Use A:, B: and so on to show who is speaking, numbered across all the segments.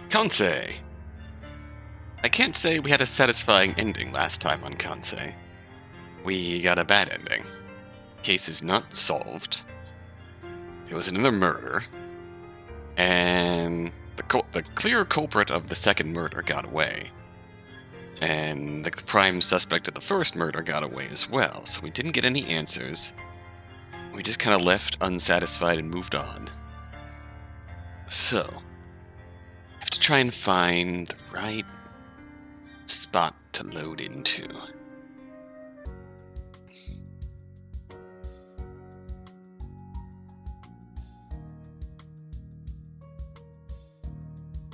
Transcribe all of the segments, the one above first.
A: Kansei! I can't say we had a satisfying ending last time on Kansei. We got a bad ending. Case is not solved. It was another murder. And the clear culprit of the second murder got away. And the prime suspect of the first murder got away as well, so we didn't get any answers. We just kind of left unsatisfied and moved on. So, I have to try and find the right spot to load into.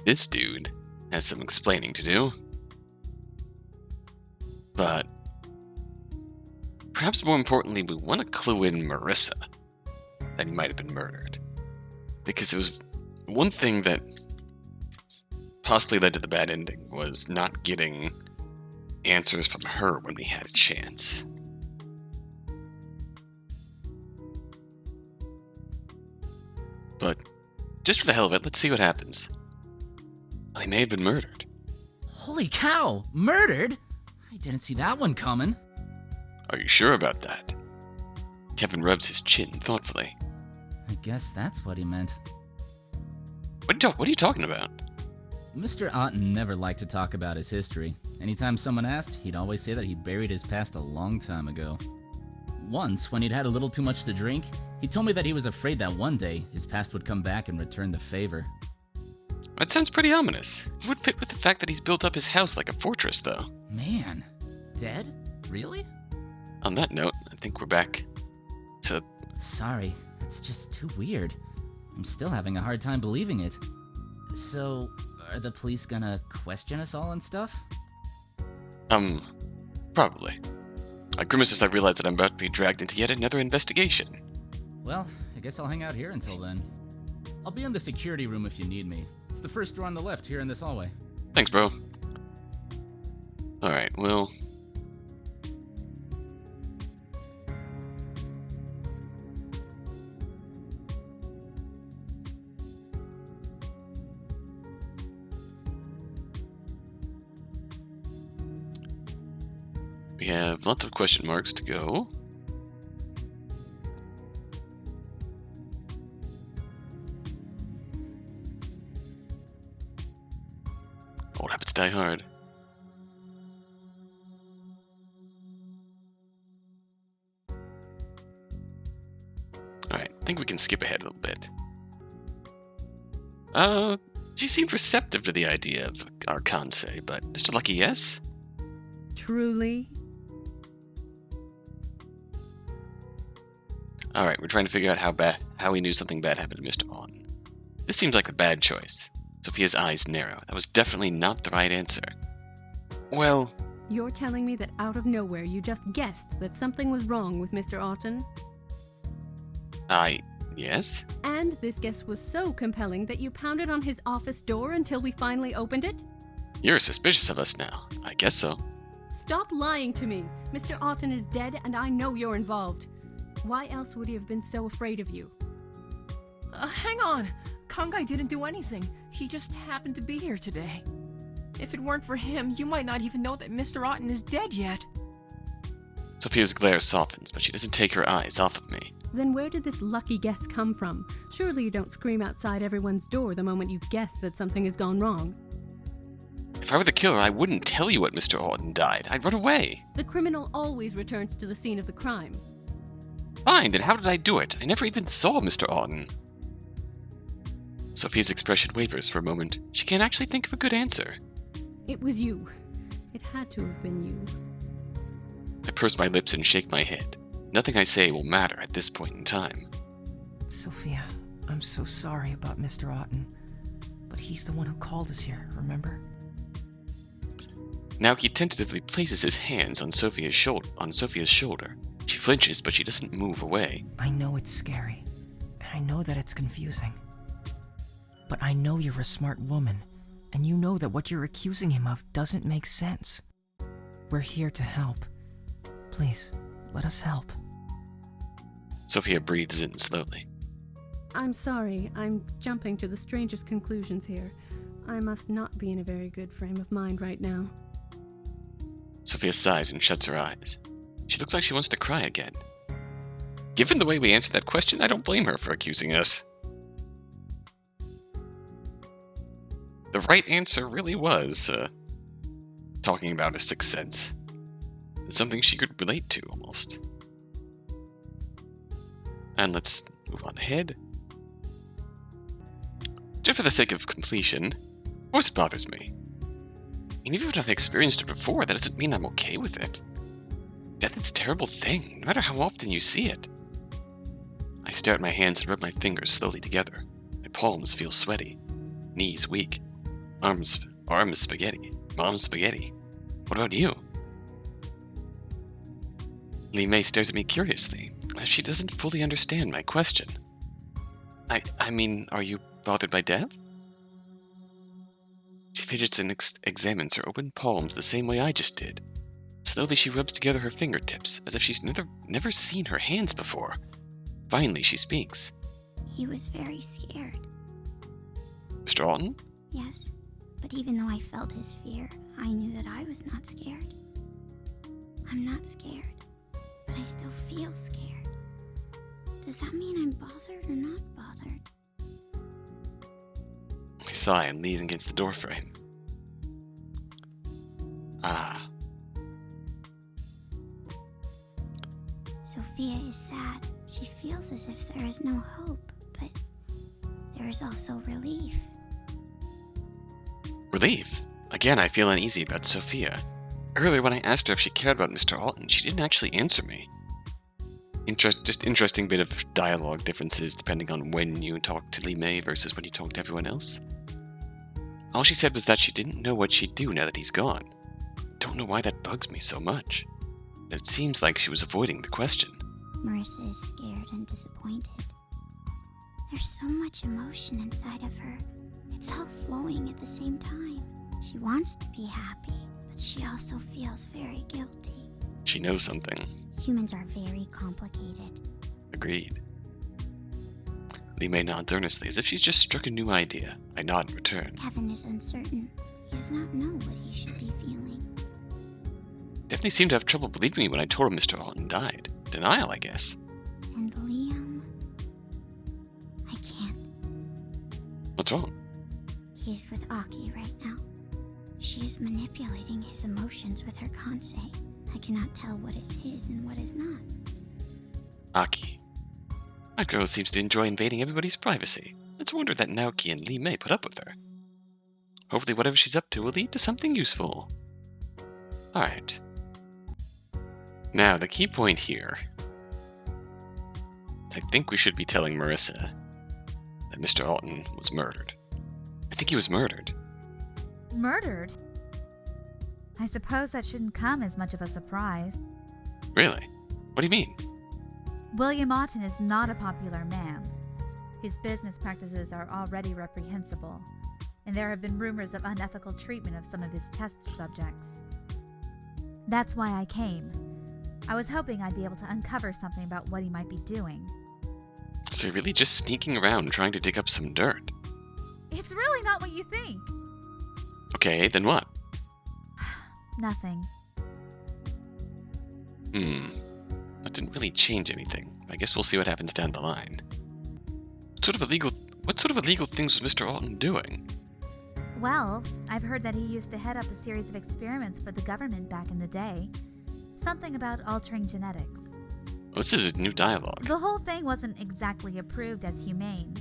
A: This dude has some explaining to do. But perhaps more importantly, we want to clue in Marissa that he might have been murdered. Because it was one thing that possibly led to the bad ending was not getting answers from her when we had a chance. But just for the hell of it, let's see what happens. He may have been murdered.
B: Holy cow! Murdered? I didn't see that one coming.
A: Are you sure about that? Kevin rubs his chin thoughtfully.
B: I guess that's what he meant.
A: What are you talking about?
B: Mr. Auten never liked to talk about his history. Anytime someone asked, he'd always say that he buried his past a long time ago. Once, when he'd had a little too much to drink, he told me that he was afraid that one day his past would come back and return the favor.
A: That sounds pretty ominous. It would fit with the fact that he's built up his house like a fortress, though.
B: Man, dead? Really?
A: On that note, I think we're back to...
B: Sorry, it's just too weird. I'm still having a hard time believing it. So, are the police gonna question us all and stuff?
A: Probably. I grimace as I realize that I'm about to be dragged into yet another investigation.
B: Well, I guess I'll hang out here until then. I'll be in the security room if you need me. It's the first door on the left here in this hallway.
A: Thanks, bro. Alright, well... we have lots of question marks to go. Old habits die hard. Alright, I think we can skip ahead a little bit. She seemed receptive to the idea of our Kansei, but just a lucky yes?
C: Truly?
A: Alright, we're trying to figure out how he knew something bad happened to Mr. Auten. This seems like a bad choice. Sophia's eyes narrow. That was definitely not the right answer. Well...
C: You're telling me that out of nowhere you just guessed that something was wrong with Mr. Auten?
A: Yes?
C: And this guess was so compelling that you pounded on his office door until we finally opened it?
A: You're suspicious of us now. I guess so.
C: Stop lying to me. Mr. Auten is dead and I know you're involved. Why else would he have been so afraid of you?
D: Hang on. Kansei didn't do anything. He just happened to be here today. If it weren't for him, you might not even know that Mr. Auten is dead yet.
A: Sophia's glare softens, but she doesn't take her eyes off of me.
C: Then where did this lucky guess come from? Surely you don't scream outside everyone's door the moment you guess that something has gone wrong.
A: If I were the killer, I wouldn't tell you what Mr. Auten died. I'd run away.
C: The criminal always returns to the scene of the crime.
A: Fine, then how did I do it? I never even saw Mr. Auten. Sophia's expression wavers for a moment. She can't actually think of a good answer.
C: It was you. It had to have been you.
A: I purse my lips and shake my head. Nothing I say will matter at this point in time.
D: Sophia, I'm so sorry about Mr. Auten. But he's the one who called us here, remember?
A: Now he tentatively places his hands on Sophia's shoulder. She flinches, but she doesn't move away.
D: I know it's scary, and I know that it's confusing. But I know you're a smart woman, and you know that what you're accusing him of doesn't make sense. We're here to help. Please, let us help.
A: Sophia breathes in slowly.
C: I'm sorry, I'm jumping to the strangest conclusions here. I must not be in a very good frame of mind right now.
A: Sophia sighs and shuts her eyes. She looks like she wants to cry again. Given the way we answered that question, I don't blame her for accusing us. The right answer really was, talking about a sixth sense. It's something she could relate to, almost. And let's move on ahead. Just for the sake of completion, of course it bothers me. And even if I've experienced it before, that doesn't mean I'm okay with it. Death is a terrible thing, no matter how often you see it. I stare at my hands and rub my fingers slowly together. My palms feel sweaty, knees weak, arms spaghetti, mom's spaghetti. What about you? Lee May stares at me curiously, as if she doesn't fully understand my question. I mean, are you bothered by death? She fidgets and examines her open palms the same way I just did. Slowly she rubs together her fingertips, as if she's never seen her hands before. Finally she speaks.
E: He was very scared.
A: Mr. Auten?
E: Yes, but even though I felt his fear, I knew that I was not scared. I'm not scared, but I still feel scared. Does that mean I'm bothered or not bothered?
A: I sigh and lean against the doorframe. Ah.
E: Sophia is sad. She feels as if there is no hope, but there is also relief.
A: Relief? Again, I feel uneasy about Sophia. Earlier when I asked her if she cared about Mr. Auten, she didn't actually answer me. Just interesting bit of dialogue differences depending on when you talk to Lee May versus when you talk to everyone else. All she said was that she didn't know what she'd do now that he's gone. Don't know why that bugs me so much. But it seems like she was avoiding the question.
E: Marissa is scared and disappointed. There's so much emotion inside of her. It's all flowing at the same time. She wants to be happy, but she also feels very guilty.
A: She knows something.
E: Humans are very complicated.
A: Agreed. Lee May nods earnestly, as if she's just struck a new idea. I nod in return.
E: Kevin is uncertain. He does not know what he should be feeling.
A: Definitely seemed to have trouble believing me when I told him Mr. Auten died. Denial, I guess.
E: And Liam... I can't.
A: What's wrong?
E: He's with Aki right now. She is manipulating his emotions with her Kansei. I cannot tell what is his and what is not.
A: Aki. That girl seems to enjoy invading everybody's privacy. It's a wonder that Naoki and Lee May put up with her. Hopefully whatever she's up to will lead to something useful. Alright. Now, the key point here. I think we should be telling Marissa that Mr. Auten was murdered. I think he was murdered.
F: Murdered? I suppose that shouldn't come as much of a surprise.
A: Really? What do you mean?
F: William Auten is not a popular man. His business practices are already reprehensible, and there have been rumors of unethical treatment of some of his test subjects. That's why I came. I was hoping I'd be able to uncover something about what he might be doing.
A: So you're really just sneaking around trying to dig up some dirt?
F: It's really not what you think.
A: Okay, then what?
F: Nothing.
A: That didn't really change anything. I guess we'll see what happens down the line. What sort of illegal things was Mr. Auten doing?
F: Well, I've heard that he used to head up a series of experiments for the government back in the day. Something about altering genetics.
A: Oh, this is a new dialogue.
F: The whole thing wasn't exactly approved as humane,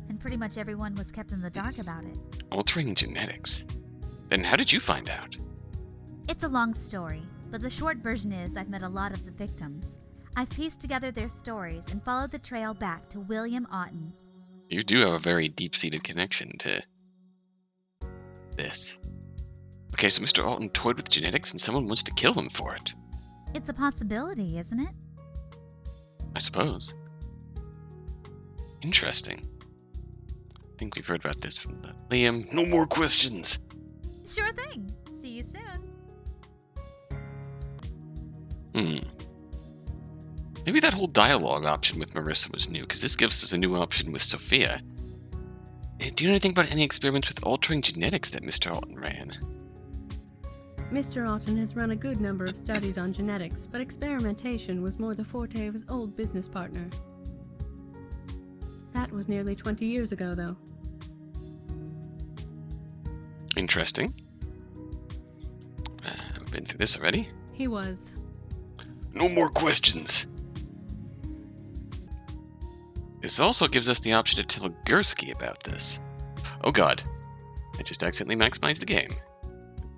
F: and pretty much everyone was kept in the dark about it.
A: Altering genetics? Then how did you find out?
F: It's a long story, but the short version is I've met a lot of the victims. I've pieced together their stories and followed the trail back to William Auten.
A: You do have a very deep-seated connection to this. Okay, so Mr. Auten toyed with genetics and someone wants to kill him for it.
F: It's a possibility, isn't it?
A: I suppose. Interesting. I think we've heard about this from Liam. No more questions!
F: Sure thing. See you soon.
A: Maybe that whole dialogue option with Marissa was new, because this gives us a new option with Sophia. Do you know anything about any experiments with altering genetics that Mr. Auten ran?
C: Mr. Auten has run a good number of studies on genetics, but experimentation was more the forte of his old business partner. That was nearly 20 years ago, though.
A: Interesting. We've been through this already.
C: He was.
A: No more questions. This also gives us the option to tell Gursky about this. Oh god. I just accidentally maximized the game.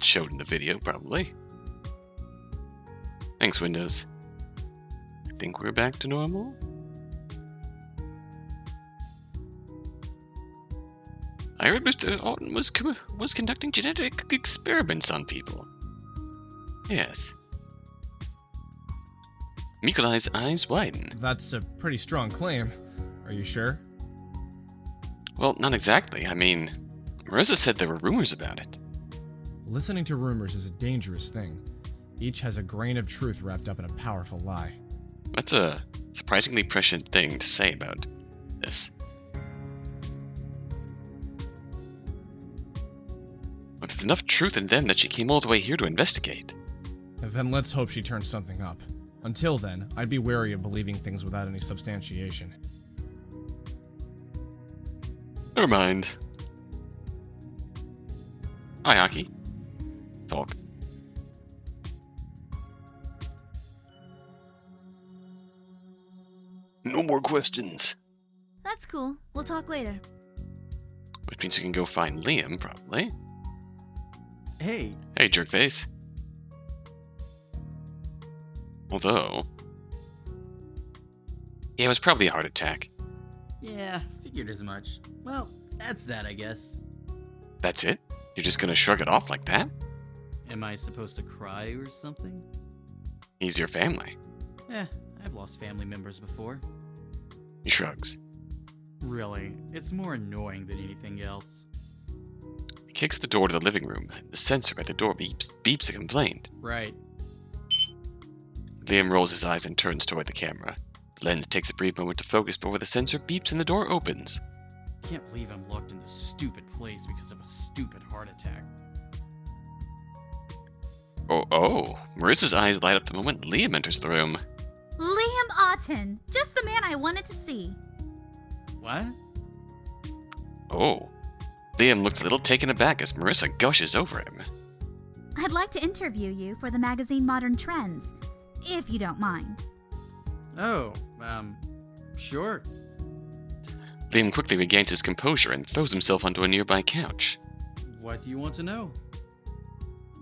A: Showed in the video, probably. Thanks, Windows. I think we're back to normal. I heard Mr. Auten was conducting genetic experiments on people. Yes. Mikolai's eyes widen.
G: That's a pretty strong claim. Are you sure?
A: Well, not exactly. I mean, Marissa said there were rumors about it.
G: Listening to rumors is a dangerous thing. Each has a grain of truth wrapped up in a powerful lie.
A: That's a surprisingly prescient thing to say about this. But there's enough truth in them that she came all the way here to investigate.
G: Then let's hope she turns something up. Until then, I'd be wary of believing things without any substantiation.
A: Never mind. Hi, Aki. Talk. No more questions.
F: That's cool. We'll talk later.
A: Which means you can go find Liam, probably.
H: Hey,
A: Hey, jerkface. Although... yeah, it was probably a heart attack.
H: yeah, figured as much. Well, that's that, I guess.
A: That's it? You're just gonna shrug it off like that?
H: Am I supposed to cry or something?
A: He's your family.
H: I've lost family members before.
A: He shrugs.
H: Really, it's more annoying than anything else.
A: He kicks the door to the living room. The sensor at the door beeps a complaint.
H: Right.
A: Liam rolls his eyes and turns toward the camera. The lens takes a brief moment to focus before the sensor beeps and the door opens.
H: Can't believe I'm locked in this stupid place because of a stupid heart attack.
A: Oh. Marissa's eyes light up the moment Liam enters the room.
F: Liam Auten! Just the man I wanted to see.
H: What?
A: Oh. Liam looks a little taken aback as Marissa gushes over him.
F: I'd like to interview you for the magazine Modern Trends, if you don't mind.
H: Oh, sure.
A: Liam quickly regains his composure and throws himself onto a nearby couch.
H: What do you want to know?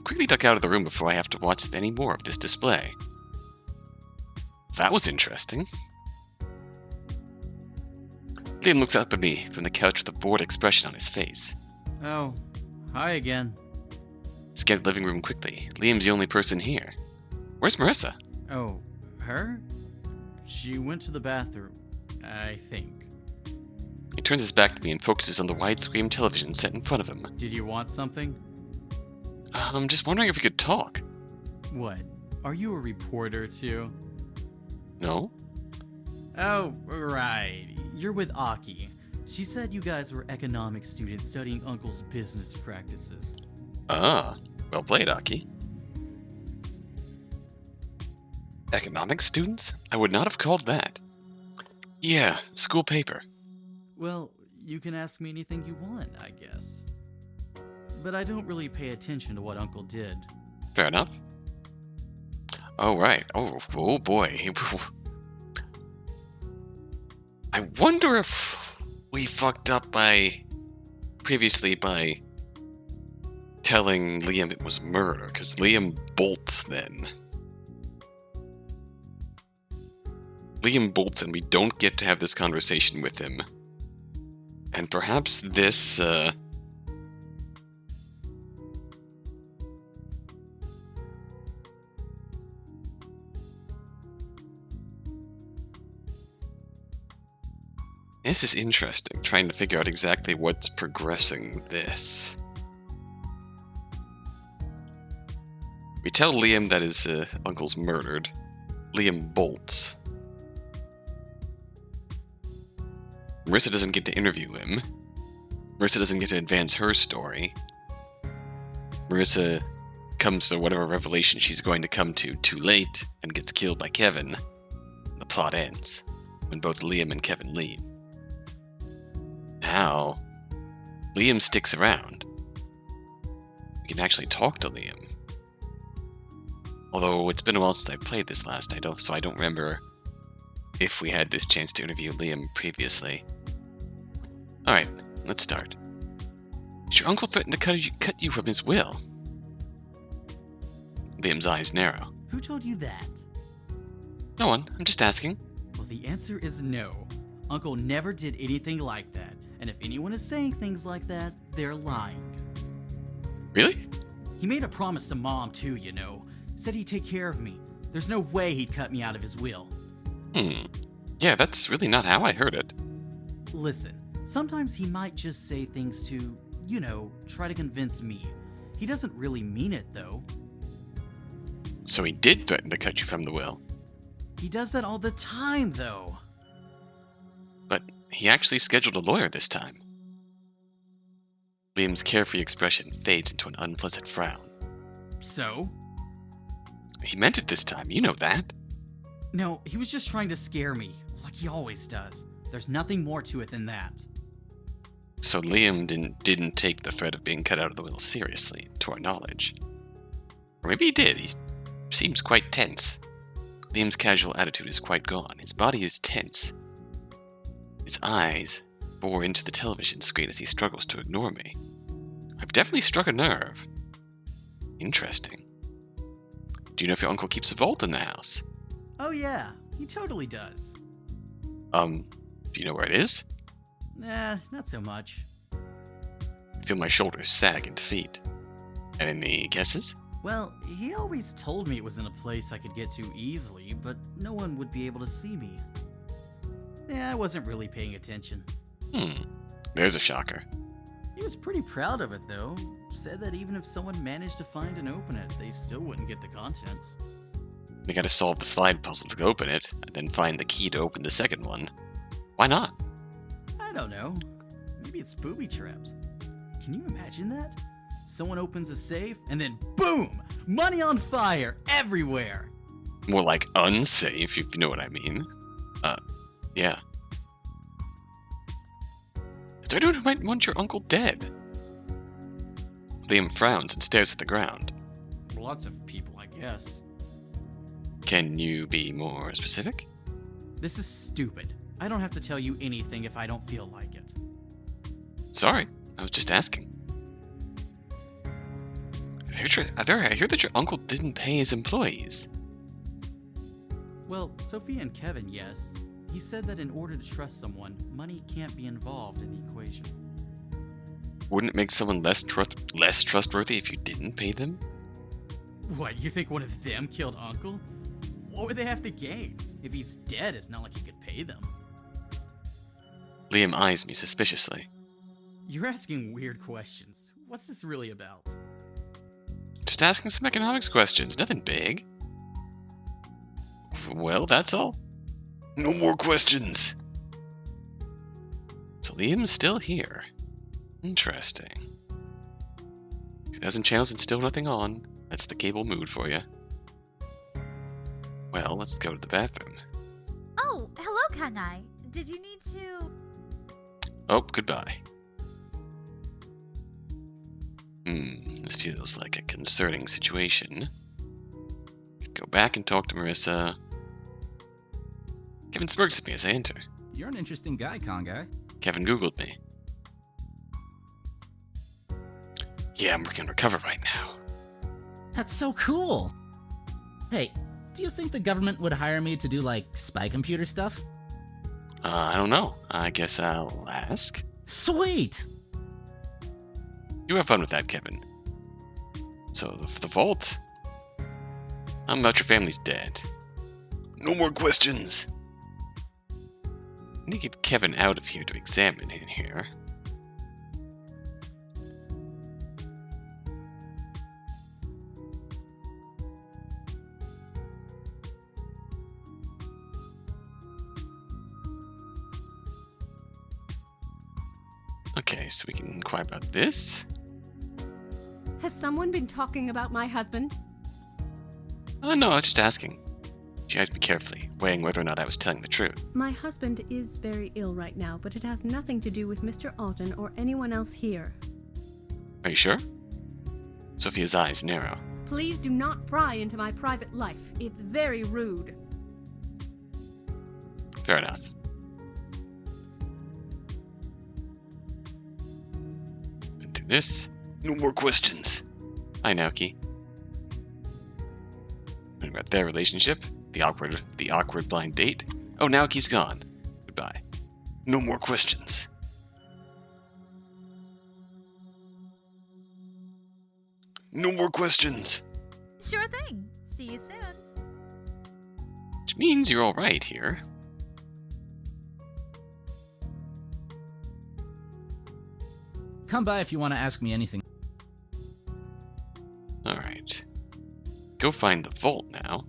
A: Quickly duck out of the room before I have to watch any more of this display. That was interesting. Liam looks up at me from the couch with a bored expression on his face.
H: Oh, hi again.
A: Scan the living room quickly. Liam's the only person here. Where's Marissa?
H: Oh, her? She went to the bathroom, I think.
A: He turns his back to me and focuses on the widescreen television set in front of him.
H: Did you want something?
A: I'm just wondering if we could talk.
H: What? Are you a reporter too?
A: No?
H: Oh, right. You're with Aki. She said you guys were economics students studying Uncle's business practices.
A: Ah, well played, Aki. Economics students? I would not have called that. Yeah, school paper.
H: Well, you can ask me anything you want, I guess. But I don't really pay attention to what Uncle did.
A: Fair enough. Oh, right. Oh boy. I wonder if we fucked up previously by telling Liam it was murder, because Liam bolts then. Liam bolts and we don't get to have this conversation with him. And perhaps this, this is interesting, trying to figure out exactly what's progressing this. We tell Liam that his uncle's murdered. Liam bolts. Marissa doesn't get to interview him. Marissa doesn't get to advance her story. Marissa comes to whatever revelation she's going to come to too late and gets killed by Kevin. The plot ends when both Liam and Kevin leave. Now, Liam sticks around. We can actually talk to Liam. Although it's been a while since I played this last, so I don't remember if we had this chance to interview Liam previously. Alright, let's start. Did your uncle threaten to cut you from his will? Liam's eyes narrow.
H: Who told you that?
A: No one, I'm just asking.
H: Well, the answer is no. Uncle never did anything like that. And if anyone is saying things like that, they're lying.
A: Really?
H: He made a promise to Mom, too, you know. Said he'd take care of me. There's no way he'd cut me out of his will.
A: Yeah, that's really not how I heard it.
H: Listen, sometimes he might just say things to, you know, try to convince me. He doesn't really mean it, though.
A: So he did threaten to cut you from the will.
H: He does that all the time, though.
A: But he actually scheduled a lawyer this time. Liam's carefree expression fades into an unpleasant frown.
H: So?
A: He meant it this time, you know that.
H: No, he was just trying to scare me, like he always does. There's nothing more to it than that.
A: So Liam didn't take the threat of being cut out of the will seriously, to our knowledge. Or maybe he did. He seems quite tense. Liam's casual attitude is quite gone. His body is tense. His eyes bore into the television screen as he struggles to ignore me. I've definitely struck a nerve. Interesting. Do you know if your uncle keeps a vault in the house?
H: Oh yeah, he totally does.
A: Do you know where it is?
H: Nah, not so much.
A: I feel my shoulders sag in defeat. And any guesses?
H: Well, he always told me it was in a place I could get to easily, but no one would be able to see me. Yeah, I wasn't really paying attention.
A: There's a shocker.
H: He was pretty proud of it, though. Said that even if someone managed to find and open it, they still wouldn't get the contents.
A: They gotta solve the slide puzzle to open it, and then find the key to open the second one. Why not?
H: I don't know. Maybe it's booby-trapped. Can you imagine that? Someone opens a safe, and then boom! Money on fire everywhere!
A: More like unsafe, if you know what I mean. Yeah. Is there anyone who might want your uncle dead? Liam frowns and stares at the ground.
H: Lots of people, I guess.
A: Can you be more specific?
H: This is stupid. I don't have to tell you anything if I don't feel like it.
A: Sorry, I was just asking. I hear that your uncle didn't pay his employees.
H: Well, Sophia and Kevin, yes. He said that in order to trust someone, money can't be involved in the equation.
A: Wouldn't it make someone less trustworthy if you didn't pay them?
H: What, you think one of them killed Uncle? What would they have to gain? If he's dead, it's not like he could pay them.
A: Liam eyes me suspiciously.
H: You're asking weird questions. What's this really about?
A: Just asking some economics questions, nothing big. Well, that's all. No more questions. So Liam's still here. Interesting. 2,000 channels and still nothing on. That's the cable mood for you. Well, let's go to the bathroom.
F: Oh, hello, Kansei. Did you need to...
A: Oh, goodbye. This feels like a concerning situation. Go back and talk to Marissa. Kevin smirks at me as I enter.
B: You're an interesting guy, Kansei.
A: Kevin Googled me. Yeah, I'm working on recover right now.
B: That's so cool. Hey, do you think the government would hire me to do, like, spy computer stuff?
A: I don't know. I guess I'll ask.
B: Sweet!
A: You have fun with that, Kevin. So, the vault? I'm about your family's dead. No more questions. I need to get Kevin out of here to examine in here. Okay, so we can inquire about this.
C: Has someone been talking about my husband?
A: No, I was just asking. She eyes me carefully, weighing whether or not I was telling the truth.
C: My husband is very ill right now, but it has nothing to do with Mr. Auten or anyone else here.
A: Are you sure? Sophia's eyes narrow.
C: Please do not pry into my private life. It's very rude.
A: Fair enough. Went through this. No more questions. Hi, Naoki. Learned about their relationship. The awkward blind date. Oh, Naoki's gone. Goodbye. No more questions. No more questions.
F: Sure thing. See you soon.
A: Which means you're alright here.
B: Come by if you want to ask me anything.
A: Alright. Go find the vault now.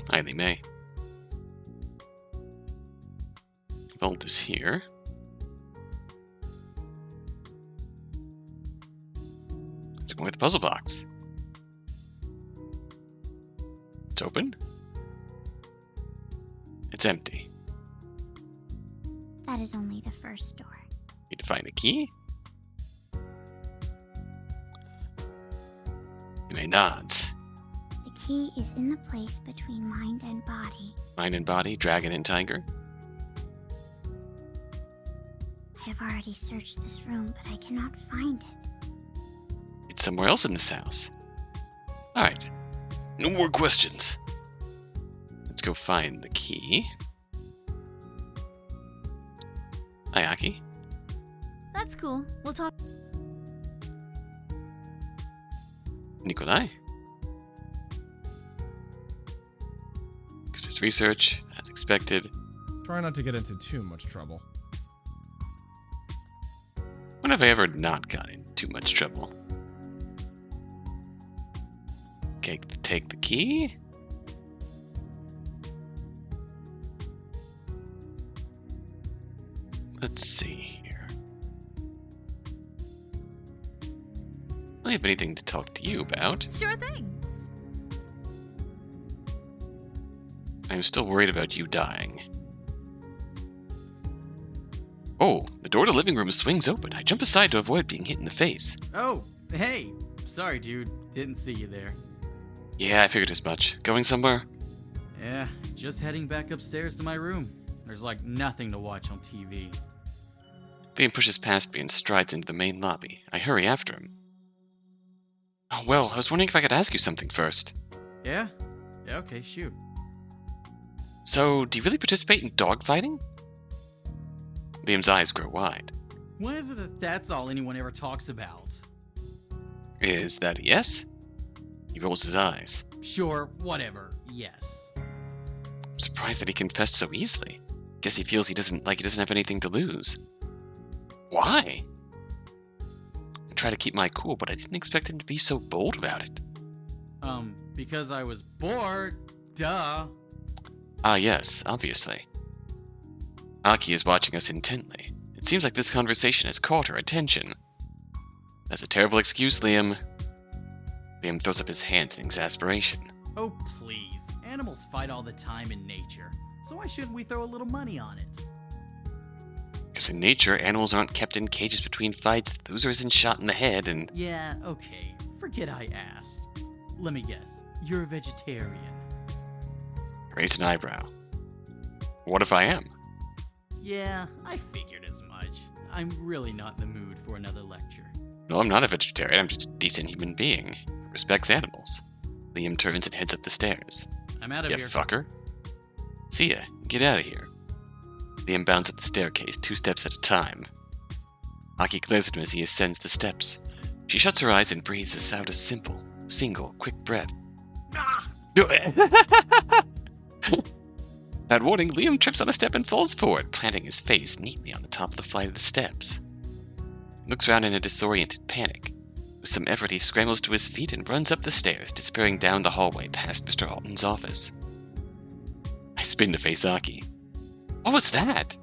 A: Highly may. The vault is here. Let's go with the puzzle box. It's open. It's empty.
E: That is only the first door.
A: Need to find a key. Yume nods.
E: The key is in the place between mind and body.
A: Mind and body, dragon and tiger.
E: I have already searched this room, but I cannot find it.
A: It's somewhere else in this house. Alright. No more questions. Let's go find the key. Ayaki.
F: That's cool. We'll talk.
A: Nikolai. Good as research, as expected.
G: Try not to get into too much trouble.
A: When have I ever not gotten in too much trouble? Okay, take the key. Let's see here. I don't have anything to talk to you about.
F: Sure thing.
A: I'm still worried about you dying. Oh, the door to the living room swings open. I jump aside to avoid being hit in the face.
H: Oh, hey. Sorry, dude. Didn't see you there.
A: Yeah, I figured as much. Going somewhere?
H: Yeah, just heading back upstairs to my room. There's like nothing to watch on TV.
A: Liam pushes past me and strides into the main lobby. I hurry after him. Oh, well, I was wondering if I could ask you something first.
H: Yeah? Yeah, okay, shoot.
A: So, do you really participate in dogfighting? Liam's eyes grow wide.
H: Why is it that that's all anyone ever talks about?
A: Is that a yes? He rolls his eyes.
H: Sure, whatever, yes.
A: I'm surprised that he confessed so easily. Guess he feels he doesn't have anything to lose. Why? I try to keep my cool, but I didn't expect him to be so bold about it.
H: Because I was bored. Duh.
A: Ah, yes, obviously. Aki is watching us intently. It seems like this conversation has caught her attention. That's a terrible excuse, Liam. Liam throws up his hands in exasperation.
H: Oh, please. Animals fight all the time in nature. So why shouldn't we throw a little money on it?
A: Because in nature, animals aren't kept in cages between fights, the loser isn't shot in the head, and...
H: Yeah, okay. Forget I asked. Let me guess. You're a vegetarian.
A: Raise an eyebrow. What if I am?
H: Yeah, I figured as much. I'm really not in the mood for another lecture.
A: No, I'm not a vegetarian, I'm just a decent human being who respects animals. Liam turns and heads up the stairs.
H: I'm out of
A: You
H: here.
A: fucker. See ya. Get out of here. Liam bounds up the staircase 2 steps at a time. Aki glares at him as he ascends the steps. She shuts her eyes and breathes as out a simple, single, quick breath. Without warning, Liam trips on a step and falls forward, planting his face neatly on the top of the flight of the steps. He looks around in a disoriented panic. With some effort, he scrambles to his feet and runs up the stairs, disappearing down the hallway past Mr. Alton's office. I spin to face Aki. What was that?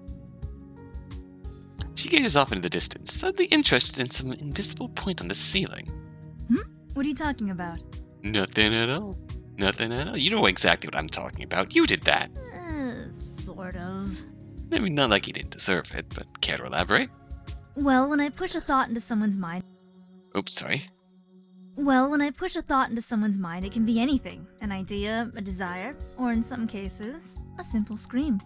A: She gazes off into the distance, suddenly interested in some invisible point on the ceiling.
I: What are you talking about?
A: Nothing at all. Nothing at all. You know exactly what I'm talking about. You did that.
I: Sort of.
A: I mean, not like you didn't deserve it, but care to elaborate?
I: Well, when I push a thought into someone's mind...
A: Oops, sorry.
I: Well, when I push a thought into someone's mind, it can be anything. An idea, a desire, or in some cases, a simple scream.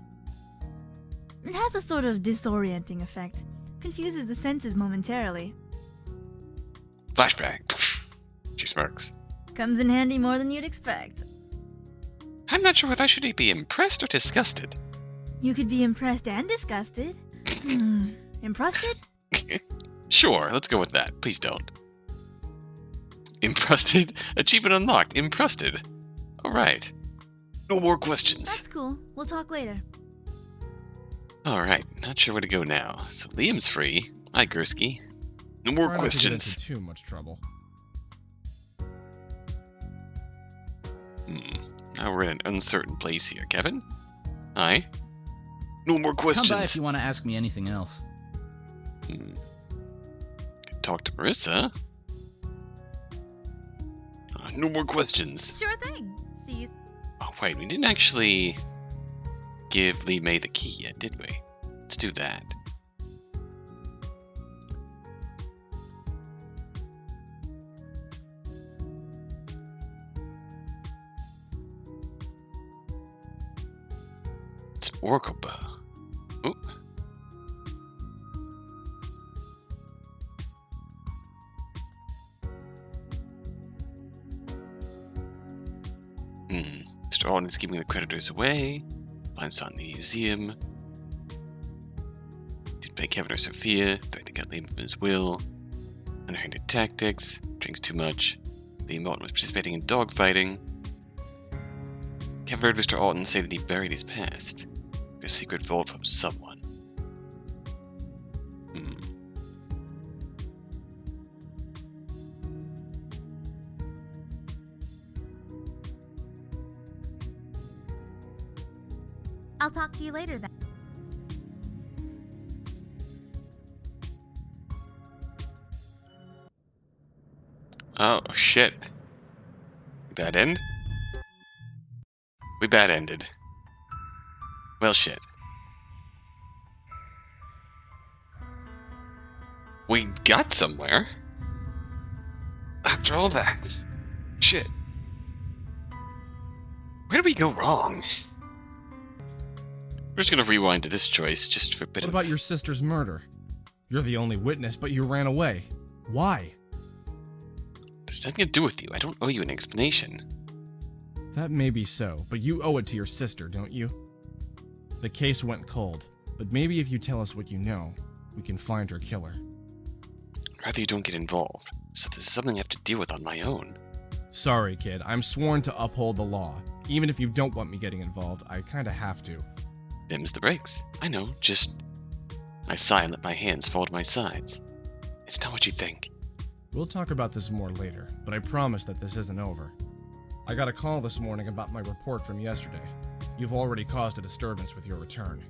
I: It has a sort of disorienting effect. Confuses the senses momentarily.
A: Flashback. She smirks.
I: Comes in handy more than you'd expect.
A: I'm not sure whether I should be impressed or disgusted.
I: You could be impressed and disgusted. Impressed?
A: Sure, let's go with that. Please don't. Imprusted? Achievement unlocked. Imprusted. Alright. No more questions.
I: That's cool. We'll talk later.
A: Alright, not sure where to go now. So Liam's free. Hi, Gursky. No more
G: Try not to get
A: questions.
G: into too much trouble.
A: Now we're in an uncertain place here. Kevin? Hi. No more
B: Come by if
A: questions.
B: you want to ask me anything else.
A: Could talk to Marissa. No more questions.
F: Sure thing. See you.
A: Oh, wait, we didn't actually give Lee May the key yet, did we? Let's do that. It's an oracle bow. Ooh. Mr. Auten is keeping the creditors away. Finds out in the museum. Didn't pay Kevin or Sophia. Threatened to cut Liam from his will. Underhanded tactics. Drinks too much. Liam Auten was participating in dogfighting. Kevin heard Mr. Auten say that he buried his past. A secret vault from someone.
F: I'll talk to you later then.
A: Oh, shit. Bad end? We bad ended. Well, shit. We got somewhere. After all that. Shit. Where did we go wrong? We're just gonna rewind to this choice just for a bit
G: What
A: of...
G: about your sister's murder? You're the only witness, but you ran away. Why?
A: It's nothing to do with you. I don't owe you an explanation.
G: That may be so, but you owe it to your sister, don't you? The case went cold, but maybe if you tell us what you know, we can find her killer.
A: I'd rather you don't get involved, so this is something I have to deal with on my own.
G: Sorry, kid. I'm sworn to uphold the law. Even if you don't want me getting involved, I kinda have to.
A: Them's the breaks. I know, just... I sigh and let my hands fall to my sides. It's not what you think.
G: We'll talk about this more later, but I promise that this isn't over. I got a call this morning about my report from yesterday. You've already caused a disturbance with your return.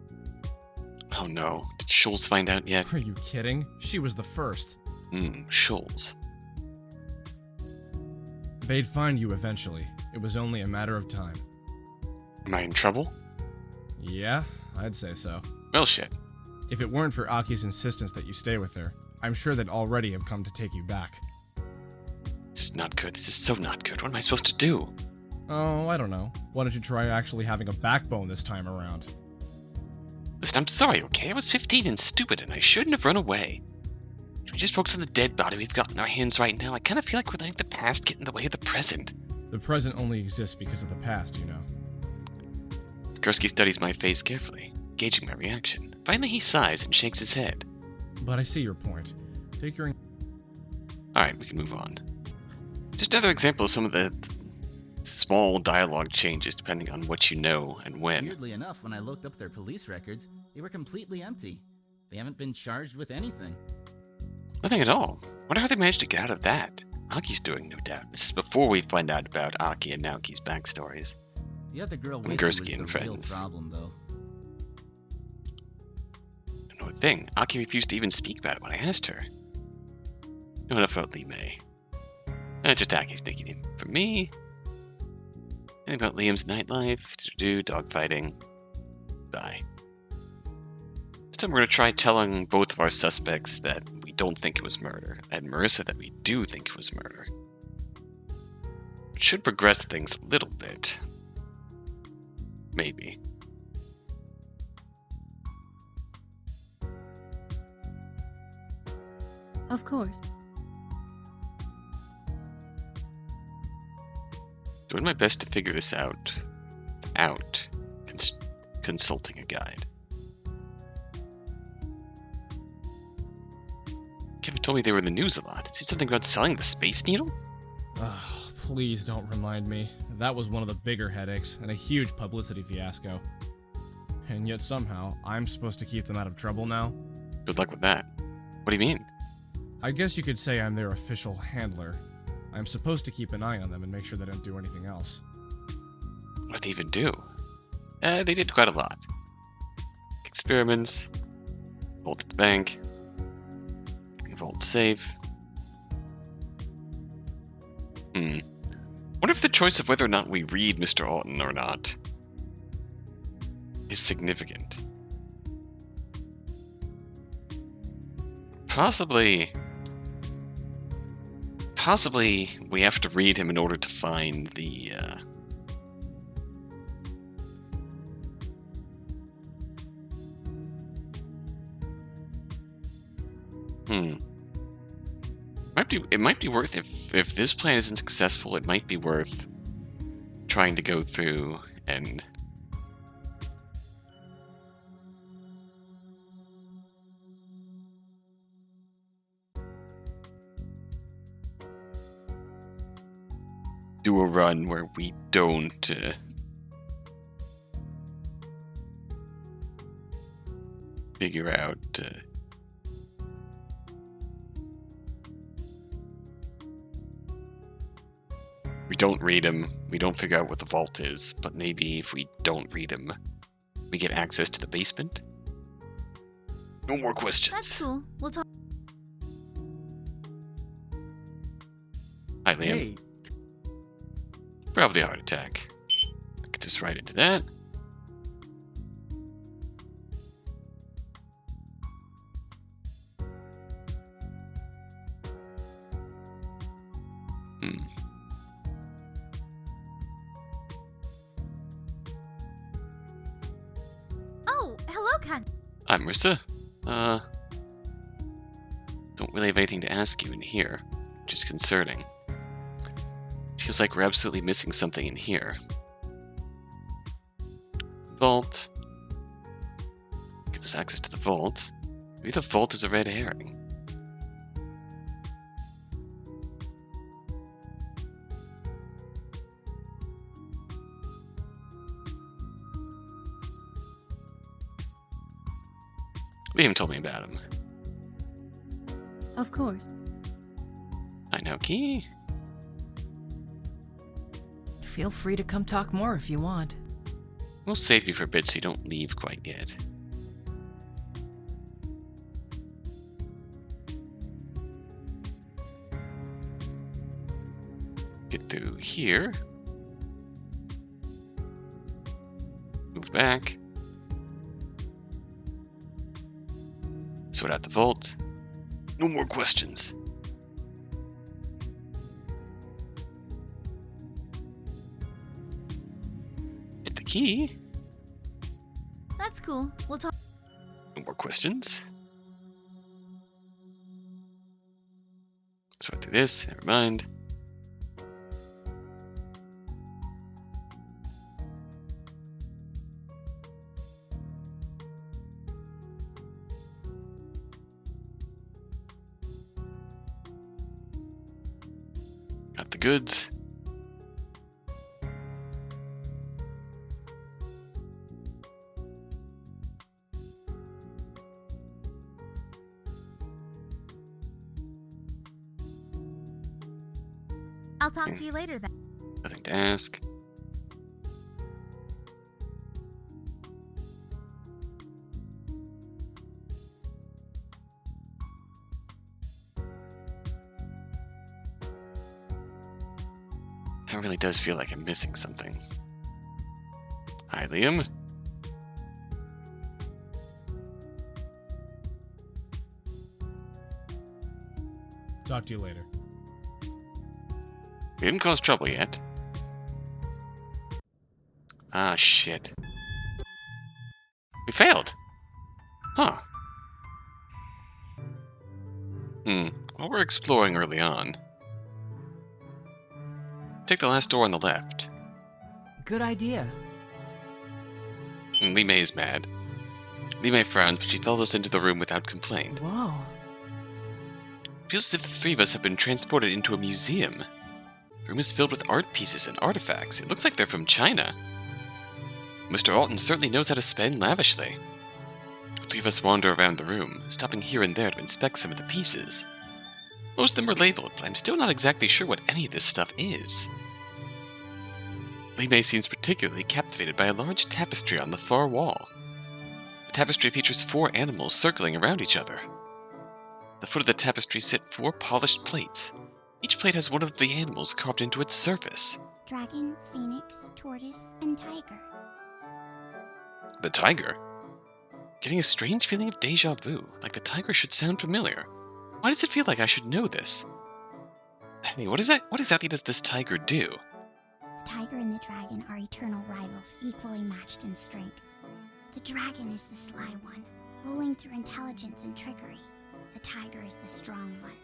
A: Oh no, did Schultz find out yet?
G: Are you kidding? She was the first.
A: Schultz.
G: They'd find you eventually. It was only a matter of time.
A: Am I in trouble?
G: Yeah, I'd say so.
A: Well, shit.
G: If it weren't for Aki's insistence that you stay with her, I'm sure they'd already have come to take you back.
A: This is not good. This is so not good. What am I supposed to do?
G: Oh, I don't know. Why don't you try actually having a backbone this time around?
A: Listen, I'm sorry, okay? I was 15 and stupid, and I shouldn't have run away. We just focus on the dead body we've got in our hands right now. I kind of feel like we're letting the past get in the way of the present.
G: The present only exists because of the past, you know.
A: Gursky studies my face carefully, gauging my reaction. Finally, he sighs and shakes his head.
G: But I see your point. Figuring...
A: Alright, we can move on. Just another example of some of the small dialogue changes depending on what you know and when.
B: Weirdly enough, when I looked up their police records, they were completely empty. They haven't been charged with anything.
A: Nothing at all. Wonder how they managed to get out of that. Aki's doing, no doubt. This is before we find out about Aki and Naoki's backstories.
B: The other girl
A: And
B: with you was
A: Gursky and
B: the real
A: friends.
B: problem, though.
A: Don't know what thing. Aki refused to even speak about it when I asked her. Know enough about Lee May. Chitaki's sneaking in. For me, anything about Liam's nightlife, dogfighting. Bye. This time we're going to try telling both of our suspects that we don't think it was murder, and Marissa that we do think it was murder. It should progress things a little bit. Maybe.
C: Of course.
A: Doing my best to figure this out without consulting a guide. Kevin told me they were in the news a lot. Is he something about selling the Space Needle?
G: Ah, please don't remind me. That was one of the bigger headaches, and a huge publicity fiasco. And yet somehow, I'm supposed to keep them out of trouble now?
A: Good luck with that. What do you mean?
G: I guess you could say I'm their official handler. I'm supposed to keep an eye on them and make sure they don't do anything else.
A: What did they even do? They did quite a lot. Experiments, vault at the bank, vault safe. What if the choice of whether or not we read Mr. Auten or not is significant? Possibly we have to read him in order to find the It might be worth, if this plan isn't successful, it might be worth trying to go through and do a run where we don't figure out we don't read him, we don't figure out what the vault is, but maybe if we don't read him, we get access to the basement? No more questions.
I: That's cool. We'll talk.
A: Hi, Liam.
H: Hey,
A: Probably a heart attack. I could just right into that.
F: Oh, hello, Ken.
A: Hi, Marissa. Don't really have anything to ask you in here, which is concerning. Feels like we're absolutely missing something in here. Vault. Give us access to the vault. Maybe the vault is a red herring. Liam told me about him.
C: Of course.
A: I know, Key.
D: Feel free to come talk more if you want.
A: We'll save you for a bit so you don't leave quite yet. Get through here. Move back. Sort out the vault. No more questions. Get the key.
I: That's cool. We'll talk.
A: No more questions. Sort through this. Never mind. Got the goods.
F: I'll talk to you later then.
A: Nothing to ask. That really does feel like I'm missing something. Hi, Liam.
G: Talk to you later.
A: We didn't cause trouble yet. Ah, shit. We failed. Huh. Well, we're exploring early on. Take the last door on the left.
D: Good idea.
A: And Li Mei's mad. Li Mei frowns, but she follows us into the room without complaint.
D: Whoa.
A: Feels as if the three of us have been transported into a museum. The room is filled with art pieces and artifacts. It looks like they're from China. Mr. Auten certainly knows how to spend lavishly. The three of us wander around the room, stopping here and there to inspect some of the pieces. Most of them are labeled, but I'm still not exactly sure what any of this stuff is. Li Mei seems particularly captivated by a large tapestry on the far wall. The tapestry features 4 animals circling around each other. At the foot of the tapestry sit 4 polished plates. Each plate has one of the animals carved into its surface.
E: Dragon, phoenix, tortoise, and tiger.
A: The tiger? Getting a strange feeling of deja vu, like the tiger should sound familiar. Why does it feel like I should know this? Hey, what exactly does this tiger do?
E: The tiger and the dragon are eternal rivals, equally matched in strength. The dragon is the sly one, ruling through intelligence and trickery. The tiger is the strong one,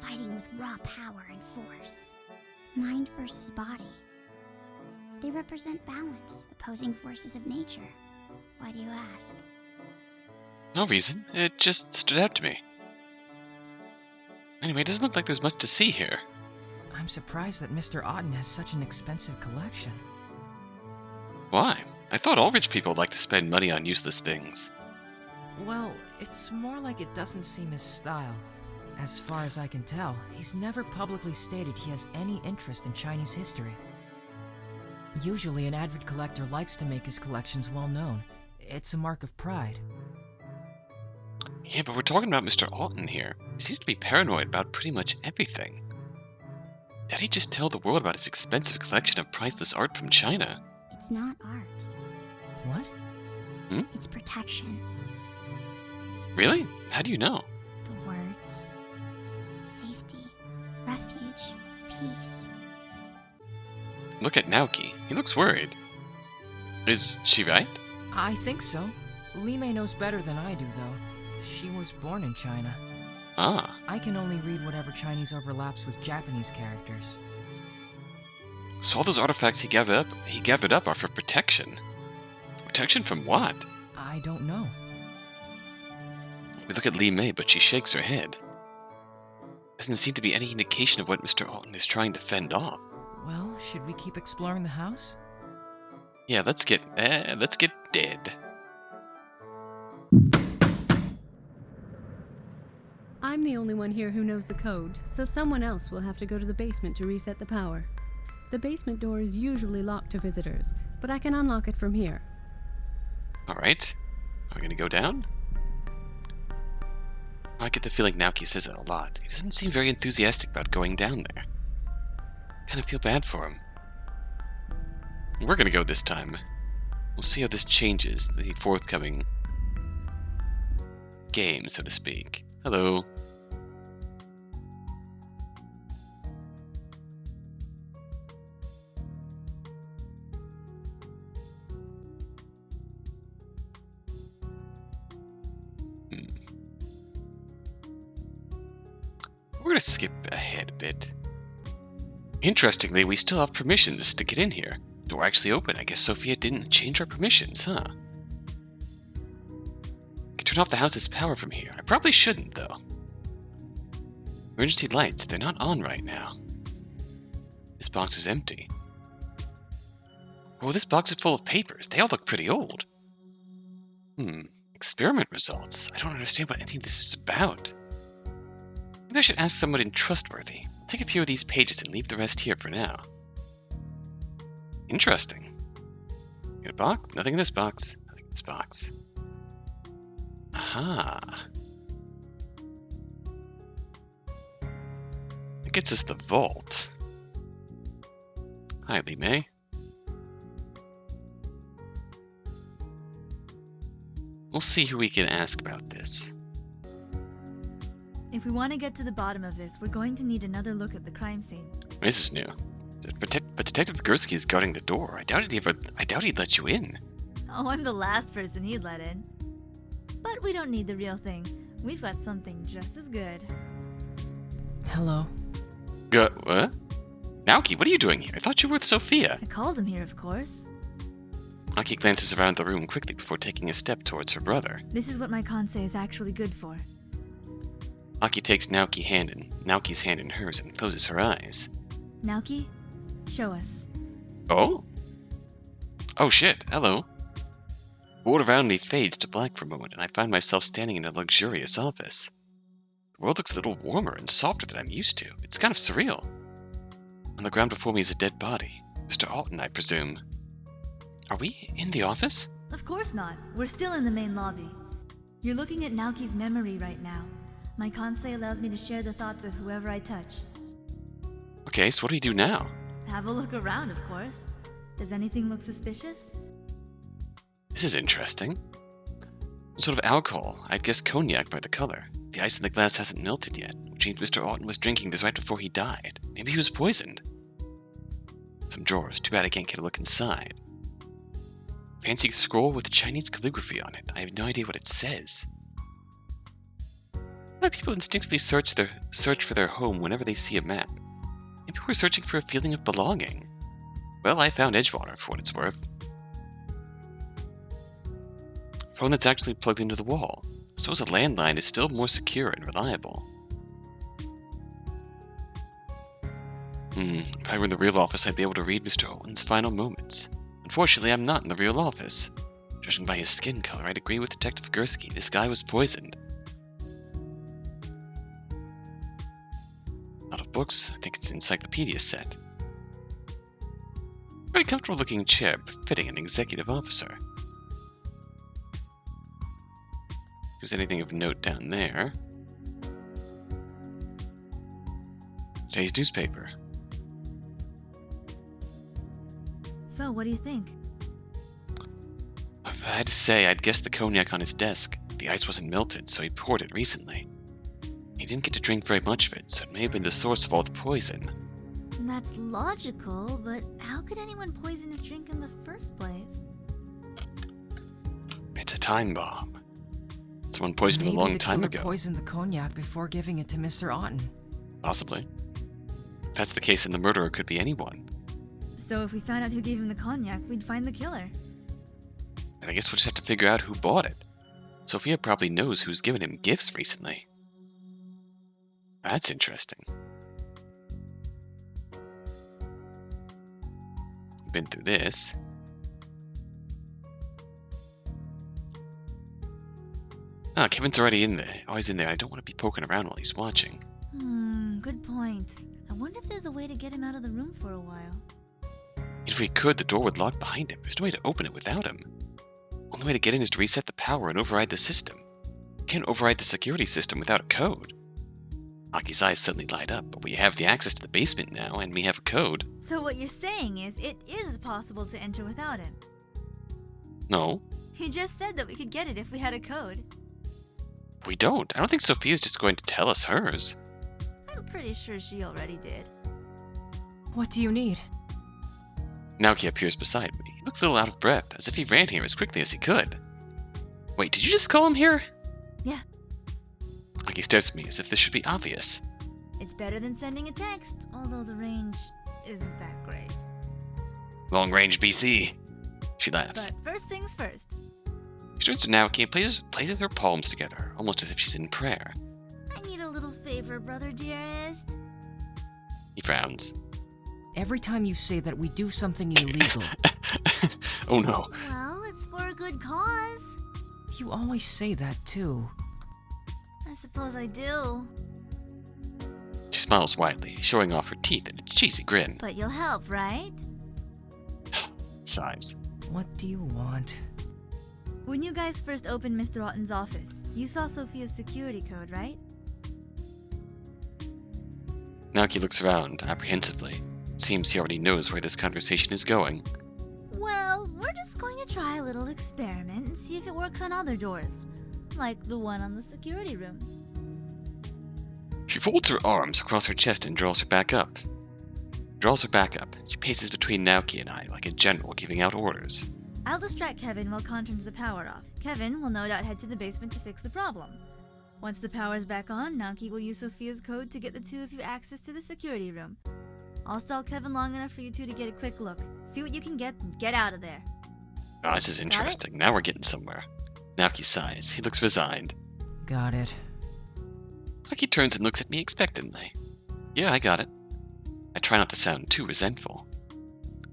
E: fighting with raw power and force. Mind versus body. They represent balance, opposing forces of nature. Why do you ask?
A: No reason. It just stood out to me. Anyway, it doesn't look like there's much to see here.
D: I'm surprised that Mr. Auten has such an expensive collection.
A: Why? I thought all rich people like to spend money on useless things.
D: Well, it's more like it doesn't seem his style. As far as I can tell, he's never publicly stated he has any interest in Chinese history. Usually, an avid collector likes to make his collections well known. It's a mark of pride.
A: Yeah, but we're talking about Mr. Auten here. He seems to be paranoid about pretty much everything. Did he just tell the world about his expensive collection of priceless art from China?
E: It's not art.
D: What?
E: It's protection.
A: Really? How do you know?
E: The words. Safety. Refuge. Peace.
A: Look at Naoki. He looks worried. Is she right?
D: I think so. Li Mei knows better than I do, though. She was born in China.
A: Ah.
D: I can only read whatever Chinese overlaps with Japanese characters.
A: So all those artifacts he gathered up are for protection. Protection from what?
D: I don't know.
A: We look at Li Mei, but she shakes her head. Doesn't seem to be any indication of what Mr. Auten is trying to fend off.
D: Well, should we keep exploring the house?
A: Yeah, let's get dead.
C: I'm the only one here who knows the code, so someone else will have to go to the basement to reset the power. The basement door is usually locked to visitors, but I can unlock it from here.
A: Alright. Are we gonna go down? I get the feeling Naoki says that a lot. He doesn't seem very enthusiastic about going down there. Kind of feel bad for him. We're gonna go this time. We'll see how this changes the forthcoming game, so to speak. Hello. We're gonna skip ahead a bit. Interestingly, we still have permissions to get in here. Door actually open. I guess Sophia didn't change her permissions, huh? Can turn off the house's power from here. I probably shouldn't, though. Emergency lights, they're not on right now. This box is empty. Oh, this box is full of papers. They all look pretty old. Experiment results. I don't understand what any of this is about. Maybe I should ask someone trustworthy. I'll take a few of these pages and leave the rest here for now. Interesting. Get a box? Nothing in this box. Nothing in this box. Aha. That gets us the vault. Hi, Lee May. We'll see who we can ask about this.
I: If we want to get to the bottom of this, we're going to need another look at the crime scene.
A: This is new. But Detective Gursky is guarding the door. I doubt he'd let you in.
I: Oh, I'm the last person he'd let in. But we don't need the real thing. We've got something just as good.
D: Hello.
A: What? Naoki, what are you doing here? I thought you were with Sophia.
I: I called him here, of course.
A: Naoki glances around the room quickly before taking a step towards her brother.
I: This is what my Kansei is actually good for.
A: Naoki takes Naoki's hand in hers and closes her eyes.
I: Naoki, show us.
A: Oh? Oh shit, hello. The world around me fades to black for a moment, and I find myself standing in a luxurious office. The world looks a little warmer and softer than I'm used to. It's kind of surreal. On the ground before me is a dead body. Mr. Auten, I presume. Are we in the office?
I: Of course not. We're still in the main lobby. You're looking at Naoki's memory right now. My Kansei allows me to share the thoughts of whoever I touch.
A: Okay, so what do we do now?
I: Have a look around, of course. Does anything look suspicious?
A: This is interesting. What sort of alcohol? I'd guess cognac by the color. The ice in the glass hasn't melted yet, which means Mr. Auten was drinking this right before he died. Maybe he was poisoned. Some drawers. Too bad I can't get a look inside. Fancy scroll with Chinese calligraphy on it. I have no idea what it says. Why do people instinctively search for their home whenever they see a map? Maybe we're searching for a feeling of belonging. Well, I found Edgewater, for what it's worth. Phone that's actually plugged into the wall. I suppose a landline is still more secure and reliable. If I were in the real office, I'd be able to read Mr. Owen's final moments. Unfortunately, I'm not in the real office. Judging by his skin color, I'd agree with Detective Gursky. This guy was poisoned. Out of books, I think it's an encyclopedia set. Very comfortable looking chair, befitting an executive officer. If there's anything of note down there. Today's newspaper.
I: So, what do you think?
A: If I had to say, I'd guess the cognac on his desk. The ice wasn't melted, so he poured it recently. He didn't get to drink very much of it, so it may have been the source of all the poison.
I: That's logical, but how could anyone poison his drink in the first place?
A: It's a time bomb. Someone poisoned him a long time ago.
D: Poisoned the cognac before giving it to Mr. Auten.
A: Possibly. If that's the case, then the murderer could be anyone.
I: So if we found out who gave him the cognac, we'd find the killer.
A: Then I guess we'll just have to figure out who bought it. Sophia probably knows who's given him gifts recently. That's interesting. Been through this. Ah, Kevin's already in there. Always in there. I don't want to be poking around while he's watching.
I: Good point. I wonder if there's a way to get him out of the room for a while.
A: If we could, the door would lock behind him. There's no way to open it without him. Only way to get in is to reset the power and override the system. You can't override the security system without a code. Aki's eyes suddenly light up, but we have the access to the basement now, and we have a code.
I: So what you're saying is, it is possible to enter without him.
A: No,
I: You just said that we could get it if we had a code.
A: we don't. I don't think Sophia's just going to tell us hers.
I: I'm pretty sure she already did.
D: What do you need?
A: Naoki appears beside me. He looks a little out of breath, as if he ran here as quickly as he could. Wait, did you just call him here?
I: Yeah.
A: Aki stares at me as if this should be obvious.
I: It's better than sending a text, although the range isn't that great.
A: Long range BC. She laughs.
I: But first things first.
A: She turns to Naoki and places her palms together, almost as if she's in prayer.
I: I need a little favor, brother dearest.
A: He frowns.
D: Every time you say that, we do something illegal.
A: Oh no.
I: Well, it's for a good cause.
D: You always say that, too.
I: I suppose I do.
A: She smiles widely, showing off her teeth in a cheesy grin.
I: But you'll help, right?
A: Sighs.
D: What do you want?
I: When you guys first opened Mr. Auten's office, you saw Sophia's security code, right?
A: Naoki looks around apprehensively. Seems he already knows where this conversation is going.
I: Well, we're just going to try a little experiment and see if it works on other doors. Like the one on the security room.
A: She folds her arms across her chest and draws her back up. She paces between Naoki and I like a general giving out orders.
I: I'll distract Kevin while Con turns the power off. Kevin will no doubt head to the basement to fix the problem. Once the power's back on, Naoki will use Sophia's code to get the two of you access to the security room. I'll stall Kevin long enough for you two to get a quick look. See what you can get and get out of there.
A: Ah, this is interesting. Now we're getting somewhere. Naoki sighs. He looks resigned.
D: Got it.
A: Naoki turns and looks at me expectantly. Yeah, I got it. I try not to sound too resentful.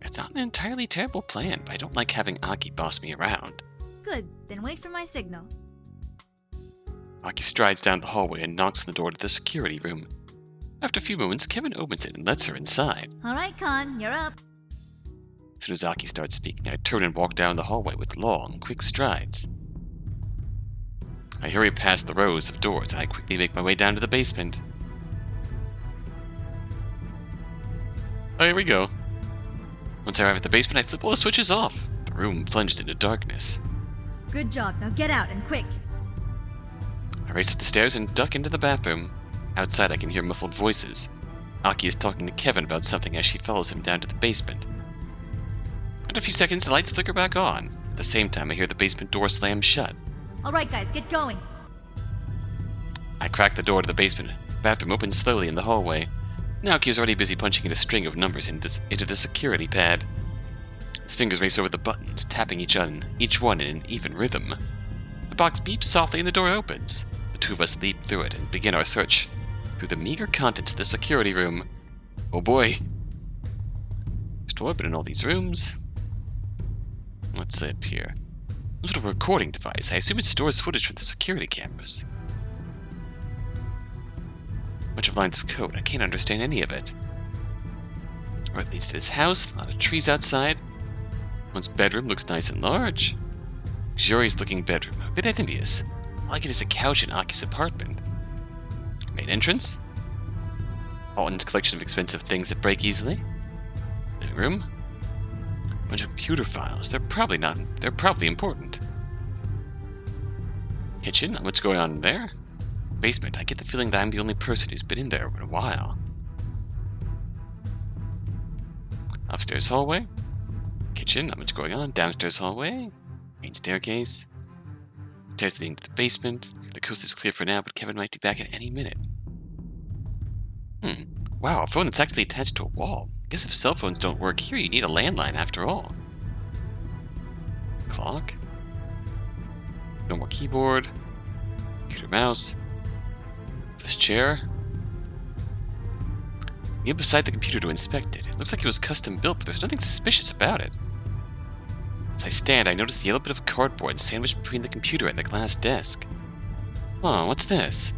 A: It's not an entirely terrible plan, but I don't like having Aki boss me around.
I: Good, then wait for my signal.
A: Aki strides down the hallway and knocks on the door to the security room. After a few moments, Kevin opens it and lets her inside.
I: Alright, Con, you're up.
A: As soon as Aki starts speaking, I turn and walk down the hallway with long, quick strides. I hurry past the rows of doors and I quickly make my way down to the basement. Oh, here we go. Once I arrive at the basement, I flip all the switches off. The room plunges into darkness.
I: Good job, now get out and quick.
A: I race up the stairs and duck into the bathroom. Outside, I can hear muffled voices. Aki is talking to Kevin about something as she follows him down to the basement. After a few seconds, the lights flicker back on. At the same time, I hear the basement door slam shut.
I: Alright guys, get going.
A: I crack the door to the basement. The bathroom opens slowly in the hallway. Naoki is already busy punching in a string of numbers into the security pad. His fingers race over the buttons, tapping each one in an even rhythm. The box beeps softly and the door opens. The two of us leap through it and begin our search through the meager contents of the security room. Oh boy. There's a door open in all these rooms. What's up here? A little recording device. I assume it stores footage from the security cameras. Bunch of lines of code. I can't understand any of it. Road leads to this house. A lot of trees outside. One's bedroom looks nice and large. Luxurious looking bedroom. A bit envious. All I get is a couch in Aki's apartment. Main entrance. Auten's collection of expensive things that break easily. Living room. Bunch of computer files. They're probably important. Kitchen. Not much going on in there. Basement. I get the feeling that I'm the only person who's been in there in a while. Upstairs hallway. Kitchen. Not much going on. Downstairs hallway. Main staircase. Stairs leading to the basement. The coast is clear for now, but Kevin might be back at any minute. Wow, a phone that's actually attached to a wall. I guess if cell phones don't work here, you need a landline after all. Clock. Normal keyboard. Computer mouse. Office chair. I get beside the computer to inspect it. It looks like it was custom built, but there's nothing suspicious about it. As I stand, I notice a yellow bit of cardboard sandwiched between the computer and the glass desk. Oh, what's this?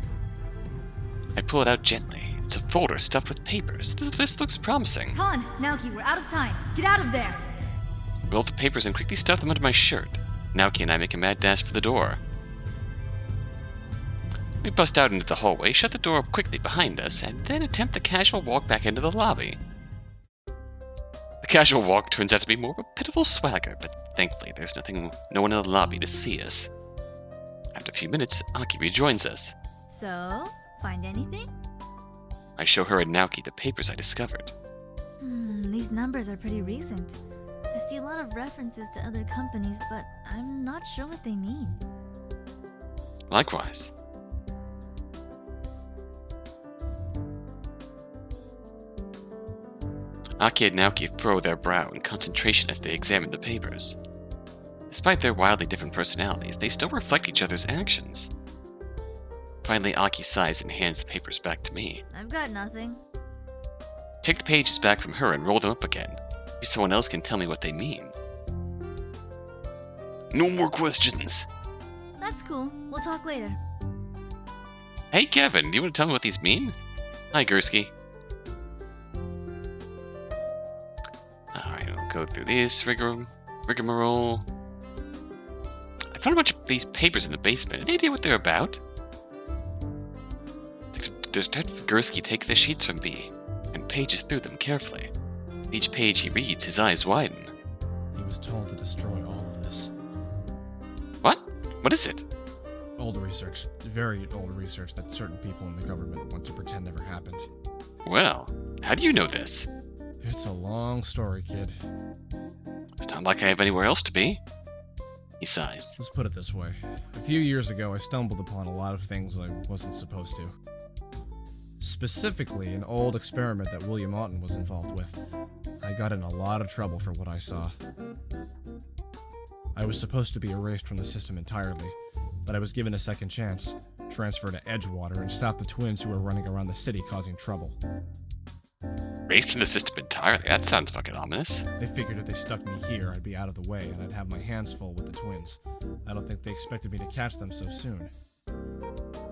A: I pull it out gently. It's a folder stuffed with papers. This looks promising.
I: Con, Naoki, we're out of time. Get out of there.
A: I roll up the papers and quickly stuff them under my shirt. Naoki and I make a mad dash for the door. We bust out into the hallway, shut the door up quickly behind us, and then attempt a casual walk back into the lobby. The casual walk turns out to be more of a pitiful swagger, but thankfully there's no one in the lobby to see us. After a few minutes, Aki rejoins us.
I: So, find anything?
A: I show her and Naoki the papers I discovered.
I: These numbers are pretty recent. I see a lot of references to other companies, but I'm not sure what they mean.
A: Likewise. Aki and Naoki furrow their brow in concentration as they examine the papers. Despite their wildly different personalities, they still reflect each other's actions. Finally, Aki sighs and hands the papers back to me.
I: I've got nothing.
A: Take the pages back from her and roll them up again. Maybe someone else can tell me what they mean. No more questions.
I: That's cool. We'll talk later.
A: Hey Kevin, do you want to tell me what these mean? Hi Gursky. Alright, we'll go through this rigmarole. I found a bunch of these papers in the basement. Any idea what they're about? Detective Gursky takes the sheets from B and pages through them carefully. Each page he reads, his eyes widen.
G: He was told to destroy all of this.
A: What? What is it?
G: Old research. Very old research that certain people in the government want to pretend never happened.
A: Well, how do you know this?
G: It's a long story, kid.
A: It's not like I have anywhere else to be. He sighs.
G: Let's put it this way. A few years ago, I stumbled upon a lot of things I wasn't supposed to. Specifically, an old experiment that William Auten was involved with. I got in a lot of trouble for what I saw. I was supposed to be erased from the system entirely, but I was given a second chance, transferred to Edgewater, and stopped the twins who were running around the city causing trouble.
A: Erased from the system entirely? That sounds fucking ominous.
G: They figured if they stuck me here, I'd be out of the way and I'd have my hands full with the twins. I don't think they expected me to catch them so soon.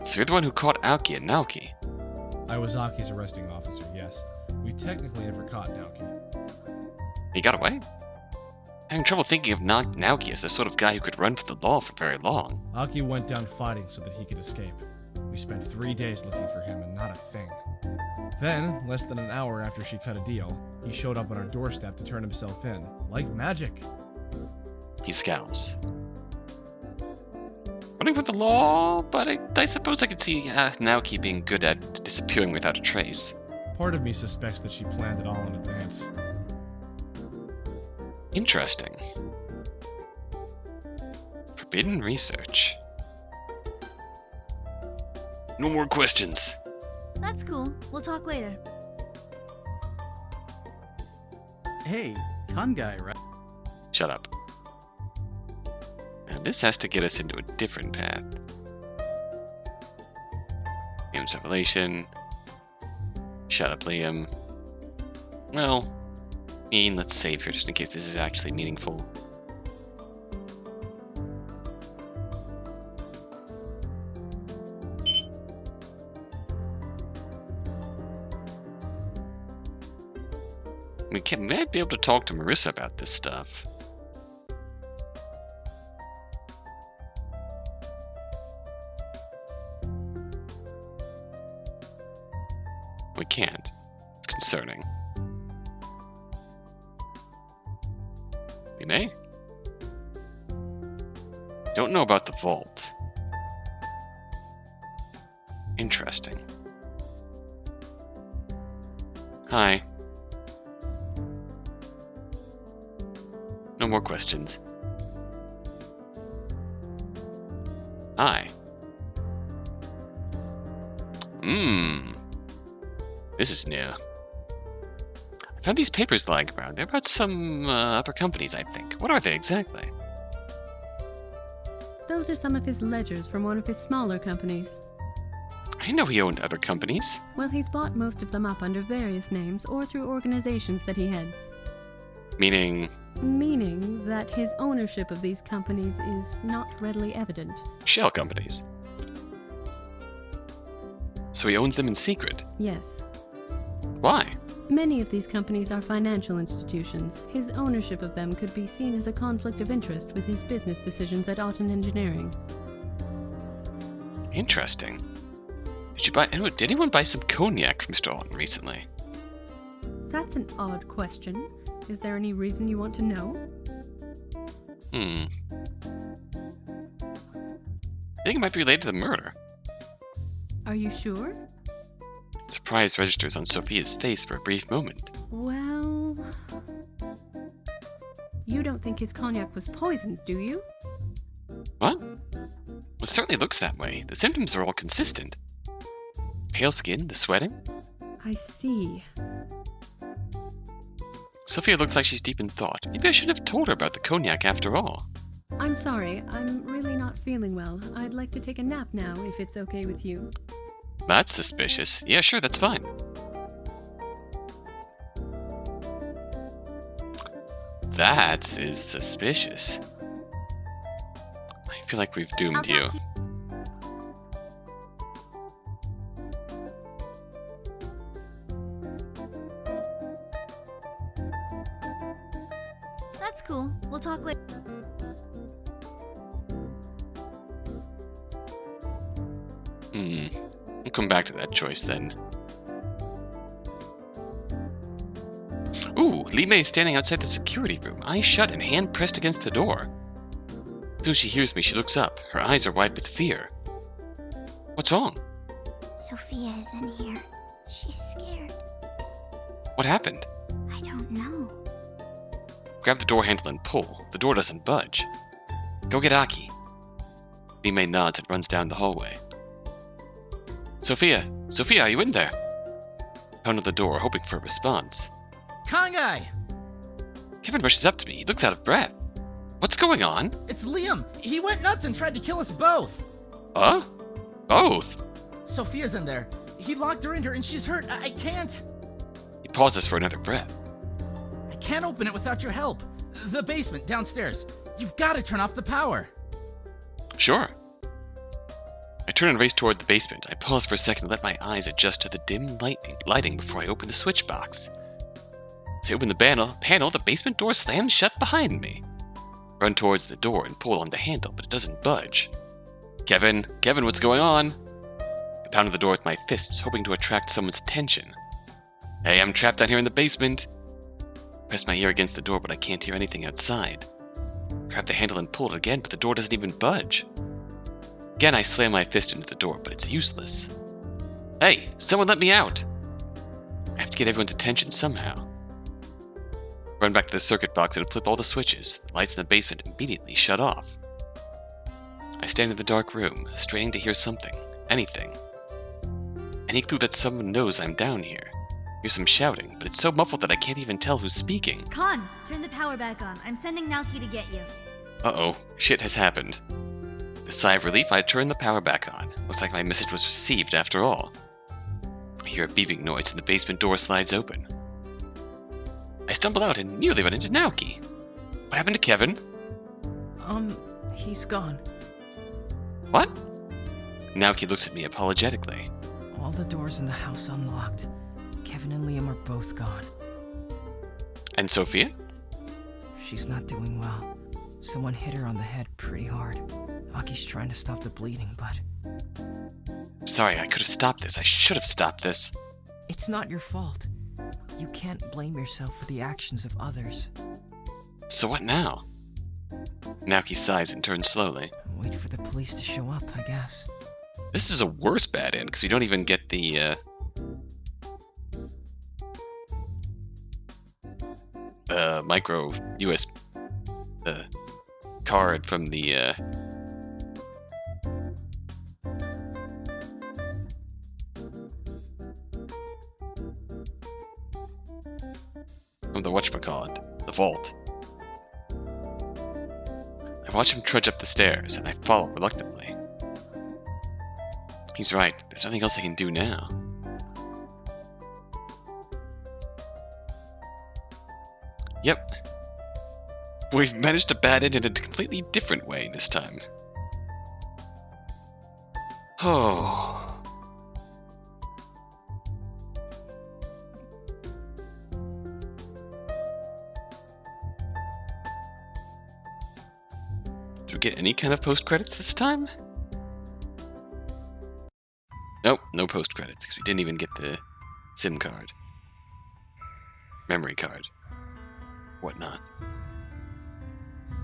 A: So you're the one who caught Aoki and Naoki?
G: I was Aki's arresting officer, yes. We technically never caught Naoki.
A: He got away? Having trouble thinking of Naoki as the sort of guy who could run for the law for very long.
G: Aki went down fighting so that he could escape. We spent 3 days looking for him and not a thing. Then, less than an hour after she cut a deal, he showed up on our doorstep to turn himself in. Like magic.
A: He scowls. Running for the law, but I suppose I could see Naoki being good at disappearing without a trace.
G: Part of me suspects that she planned it all in advance.
A: Interesting. Forbidden research. No more questions.
I: That's cool. We'll talk later.
H: Hey, con guy, right?
A: Shut up. Now this has to get us into a different path. Liam's revelation. Shut up, Liam. Well, let's save here just in case this is actually meaningful. We might be able to talk to Marissa about this stuff. We can't. It's concerning. We may? Don't know about the vault. Interesting. Hi. No more questions. Hi. This is new. I found these papers lying around. They're about some other companies, I think. What are they exactly?
C: Those are some of his ledgers from one of his smaller companies.
A: I didn't know he owned other companies.
C: Well, he's bought most of them up under various names or through organizations that he heads.
A: Meaning
C: that his ownership of these companies is not readily evident.
A: shell companies. So he owns them in secret.
C: Yes.
A: Why?
C: Many of these companies are financial institutions. His ownership of them could be seen as a conflict of interest with his business decisions at Auten Engineering.
A: Interesting. Did anyone buy some cognac from Mr. Auten recently?
C: That's an odd question. Is there any reason you want to know?
A: I think it might be related to the murder.
C: Are you sure?
A: Surprise registers on Sophia's face for a brief moment.
C: Well... You don't think his cognac was poisoned, do you?
A: What? Well, it certainly looks that way. The symptoms are all consistent. Pale skin, the sweating.
C: I see.
A: Sophia looks like she's deep in thought. Maybe I should have told her about the cognac after all.
C: I'm sorry, I'm really not feeling well. I'd like to take a nap now, if it's okay with you.
A: That's suspicious. Yeah, sure, that's fine. That is suspicious. I feel like we've doomed you.
I: That's cool. We'll talk later.
A: We'll come back to that choice then. Ooh, Li Mei is standing outside the security room, eyes shut and hand pressed against the door. As soon as she hears me, she looks up. Her eyes are wide with fear. What's wrong?
E: Sophia is in here. She's scared.
A: What happened?
E: I don't know.
A: Grab the door handle and pull. The door doesn't budge. Go get Aki. Li Mei nods and runs down the hallway. Sophia! Sophia, are you in there? I pound on the door, hoping for a response.
B: Kansei!
A: Kevin rushes up to me. He looks out of breath. What's going on?
B: It's Liam! He went nuts and tried to kill us both!
A: Huh? Both?
B: Sophia's in there. He locked her in here and she's hurt. I can't.
A: He pauses for another breath.
B: I can't open it without your help. The basement, downstairs. You've got to turn off the power.
A: Sure. I turn and race toward the basement. I pause for a second to let my eyes adjust to the dim lighting before I open the switch box. As I open the panel, the basement door slams shut behind me. I run towards the door and pull on the handle, but it doesn't budge. Kevin, what's going on? I pound on the door with my fists, hoping to attract someone's attention. Hey, I'm trapped down here in the basement. I press my ear against the door, but I can't hear anything outside. I grab the handle and pull it again, but the door doesn't even budge. Again, I slam my fist into the door, but it's useless. Hey, someone let me out! I have to get everyone's attention somehow. Run back to the circuit box and flip all the switches. The lights in the basement immediately shut off. I stand in the dark room, straining to hear something, anything. Any clue that someone knows I'm down here. I hear some shouting, but it's so muffled that I can't even tell who's speaking.
I: Con, turn the power back on. I'm sending Naoki to get you.
A: Uh-oh, shit has happened. With a sigh of relief, I turn the power back on. Looks like my message was received after all. I hear a beeping noise and the basement door slides open. I stumble out and nearly run into Naoki. What happened to Kevin?
D: He's gone.
A: What? Naoki looks at me apologetically.
D: All the doors in the house unlocked. Kevin and Liam are both gone.
A: And Sophia?
D: She's not doing well. Someone hit her on the head pretty hard. Aki's trying to stop the bleeding, but...
A: Sorry, I could have stopped this. I should have stopped this.
D: It's not your fault. You can't blame yourself for the actions of others.
A: So what now? Naoki sighs and turns slowly.
D: Wait for the police to show up, I guess.
A: This is a worse bad end, because we don't even get the, micro USB card from the, from the whatchamacallit, the vault. I watch him trudge up the stairs, and I follow reluctantly. He's right, there's nothing else I can do now. Yep. We've managed to bat it in a completely different way this time. Oh. Do we get any kind of post-credits this time? Nope, no post-credits, because we didn't even get the SIM card. Memory card. Whatnot.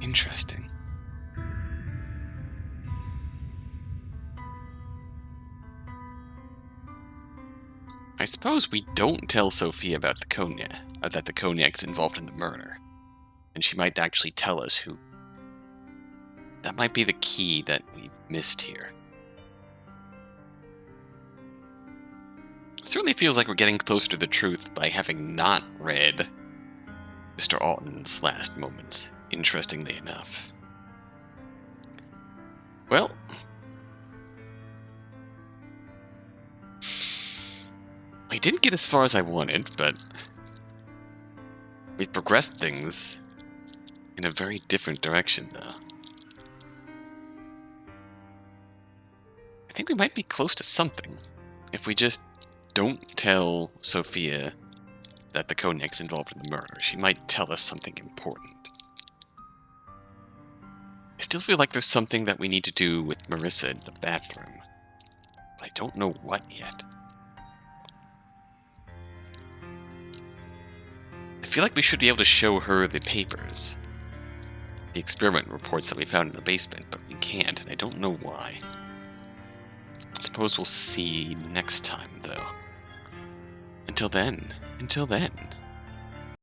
A: Interesting. I suppose we don't tell Sophia about the cognac, that the cognac's involved in the murder. And she might actually tell us who. That might be the key that we've missed here. It certainly feels like we're getting closer to the truth by having not read Mr. Auten's last moments, interestingly enough. Well, I didn't get as far as I wanted, but we've progressed things in a very different direction, though. I think we might be close to something if we just don't tell Sophia that the cognac's involved in the murder. She might tell us something important. I still feel like there's something that we need to do with Marissa in the bathroom, but I don't know what yet. I feel like we should be able to show her the papers. The experiment reports that we found in the basement, but we can't, and I don't know why. I suppose we'll see next time, though. Until then.